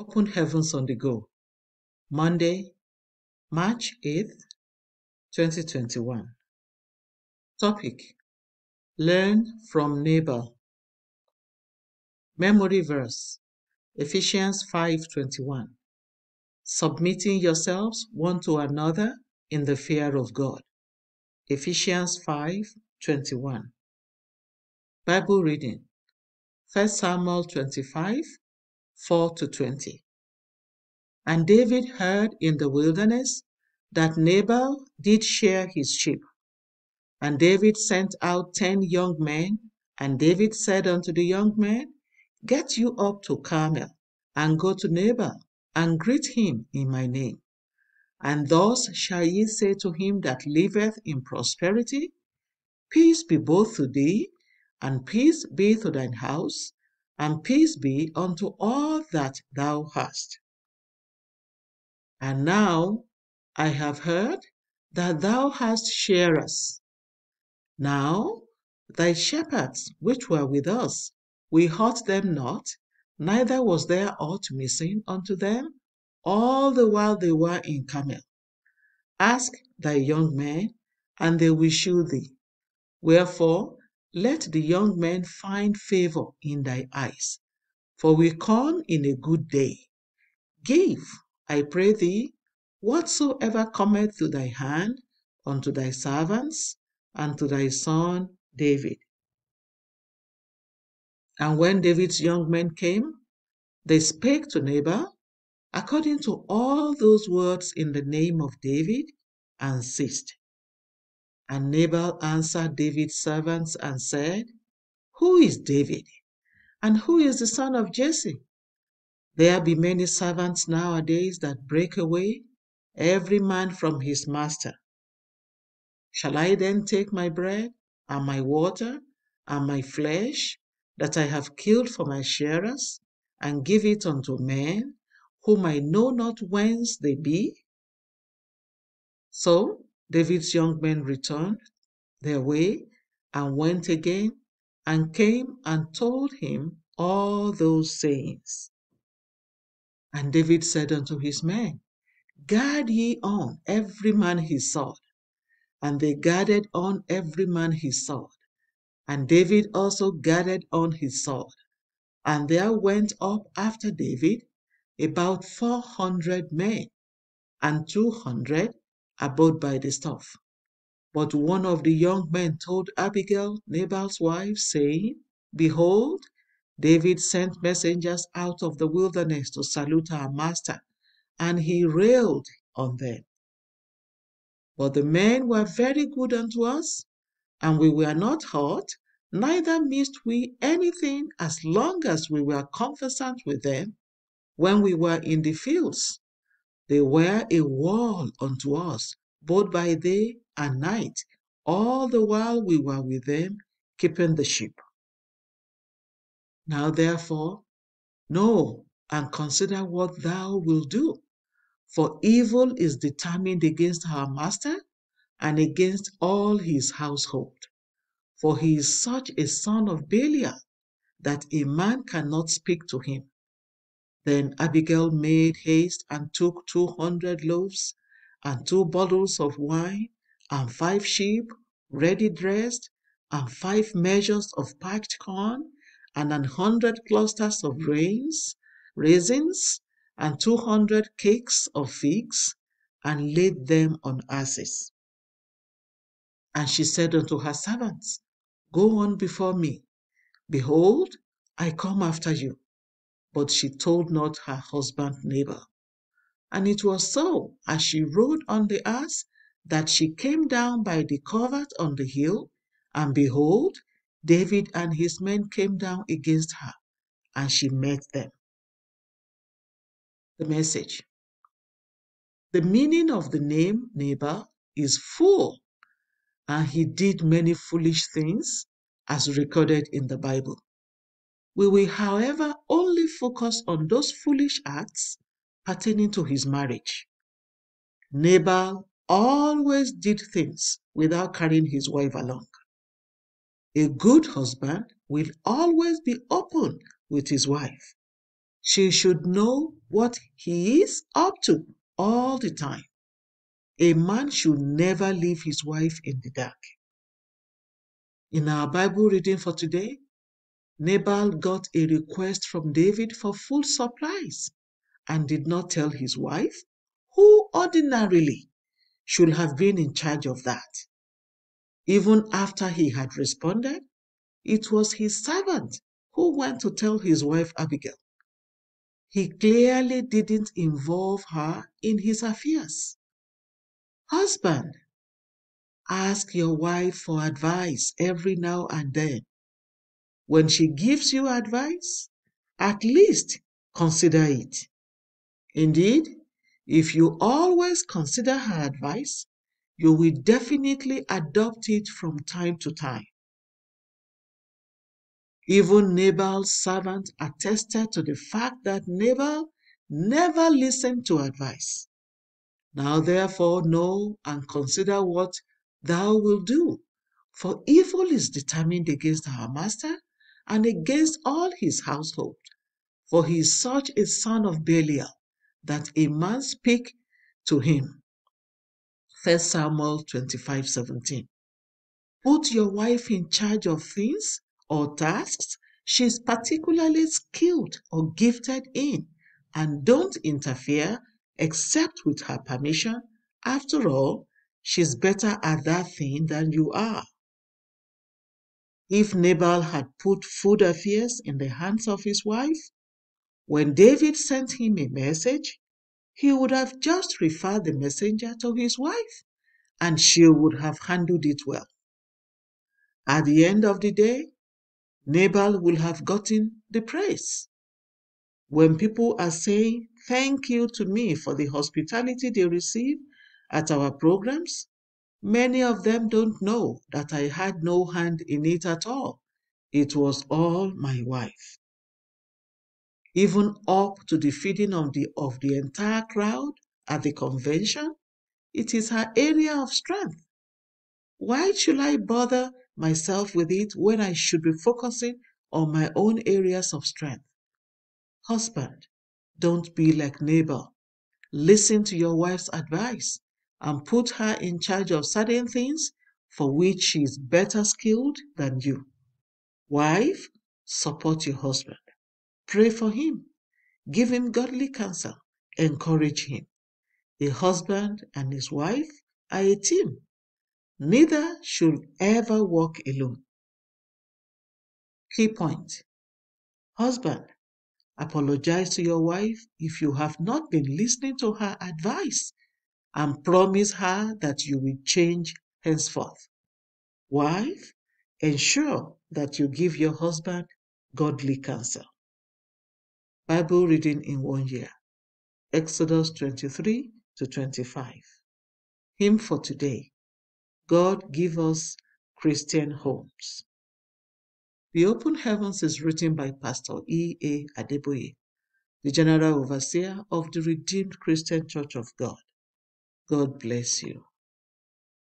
Open Heavens on the Go, Monday, March 8th, 2021. Topic: Learn from Nabal. Memory verse: Ephesians 5:21. Submitting yourselves one to another in the fear of God. Ephesians 5:21. Bible reading: 1 Samuel 25, 4-20. And David heard in the wilderness that Nabal did shear his sheep. And David sent out 10 young men, and David said unto the young men, Get you up to Carmel, and go to Nabal, and greet him in my name. And thus shall ye say to him that liveth in prosperity, Peace be both to thee, and peace be to thine house, and peace be unto all that thou hast. And now I have heard that thou hast shearers. Now thy shepherds which were with us, we hurt them not, neither was there aught missing unto them, all the while they were in Carmel. Ask thy young men, and they will shew thee. Wherefore let the young men find favor in thy eyes, for we come in a good day. Give, I pray thee, whatsoever cometh to thy hand unto thy servants and to thy son David. And when David's young men came, they spake to Nabal according to all those words in the name of David, and ceased. And Nabal answered David's servants and said, Who is David? And who is the son of Jesse? There be many servants nowadays that break away, every man from his master. Shall I then take my bread, and my water, and my flesh, that I have killed for my shearers, and give it unto men, whom I know not whence they be? So David's young men returned their way, and went again, and came and told him all those sayings. And David said unto his men, Guard ye on every man his sword. And they guarded on every man his sword. And David also guarded on his sword. And there went up after David about 400 men, and 200 abode by the stuff. But one of the young men told Abigail, Nabal's wife, saying, Behold, David sent messengers out of the wilderness to salute our master, and he railed on them. But the men were very good unto us, and we were not hurt, neither missed we anything as long as we were conversant with them when we were in the fields. They were a wall unto us, both by day and night, all the while we were with them, keeping the sheep. Now therefore, know and consider what thou wilt do, for evil is determined against our master and against all his household. For he is such a son of Belial, that a man cannot speak to him. Then Abigail made haste and took 200 loaves, and 2 bottles of wine, and 5 sheep, ready dressed, and 5 measures of parched corn, and 100 clusters of raisins, and 200 cakes of figs, and laid them on asses. And she said unto her servants, Go on before me. Behold, I come after you. But she told not her husband Nabal. And it was so, as she rode on the ass, that she came down by the covert on the hill, and behold, David and his men came down against her, and she met them. The message. The meaning of the name Nabal is fool, and he did many foolish things, as recorded in the Bible. We will, however, only focus on those foolish acts pertaining to his marriage. Nabal always did things without carrying his wife along. A good husband will always be open with his wife. She should know what he is up to all the time. A man should never leave his wife in the dark. In our Bible reading for today, Nabal got a request from David for food supplies and did not tell his wife, who ordinarily should have been in charge of that. Even after he had responded, it was his servant who went to tell his wife Abigail. He clearly didn't involve her in his affairs. Husband, ask your wife for advice every now and then. When she gives you advice, at least consider it. Indeed, if you always consider her advice, you will definitely adopt it from time to time. Even Nabal's servant attested to the fact that Nabal never listened to advice. Now therefore know and consider what thou wilt do, for evil is determined against our master and against all his household. For he is such a son of Belial that a man speak to him. 1 Samuel 25:17. Put your wife in charge of things or tasks she is particularly skilled or gifted in, and don't interfere except with her permission. After all, she's better at that thing than you are. If Nabal had put food affairs in the hands of his wife, when David sent him a message, he would have just referred the messenger to his wife, and she would have handled it well. At the end of the day, Nabal will have gotten the praise. When people are saying thank you to me for the hospitality they receive at our programs, many of them don't know that I had no hand in it at all. It was all my wife. Even up to the feeding of the entire crowd at the convention, it is her area of strength. Why should I bother myself with it when I should be focusing on my own areas of strength? Husband, don't be like Nabal. Listen to your wife's advice and put her in charge of certain things for which she is better skilled than you. Wife, support your husband. Pray for him. Give him godly counsel. Encourage him. A husband and his wife are a team. Neither should ever walk alone. Key point. Husband, apologize to your wife if you have not been listening to her advice and promise her that you will change henceforth. Wife, ensure that you give your husband godly counsel. Bible reading in 1 year. Exodus 23 to 25. Hymn for today. God give us Christian homes. The Open Heavens is written by Pastor E.A. Adeboye, the General Overseer of the Redeemed Christian Church of God. God bless you.